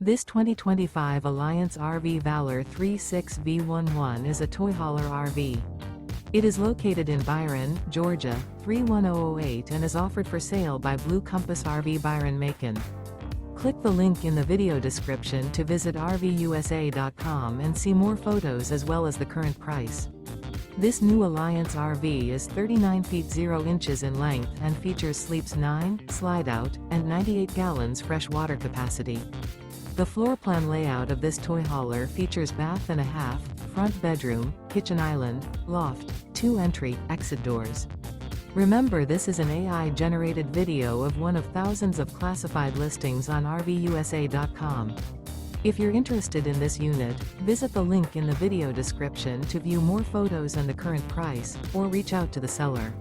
This 2025 Alliance RV Valor 36V11 is a toy hauler RV. It is located in Byron, Georgia, 31008 and is offered for sale by Blue Compass RV Byron-Macon. Click the link in the video description to visit RVUSA.com and see more photos as well as the current price. This new Alliance RV is 39 feet 0 inches in length and features sleeps 9, slide-out, and 98 gallons fresh water capacity. The floor plan layout of this toy hauler features bath and a half, front bedroom, kitchen island, loft, 2 entry, exit doors. Remember, this is an AI-generated video of one of thousands of classified listings on RVUSA.com. If you're interested in this unit, visit the link in the video description to view more photos and the current price, or reach out to the seller.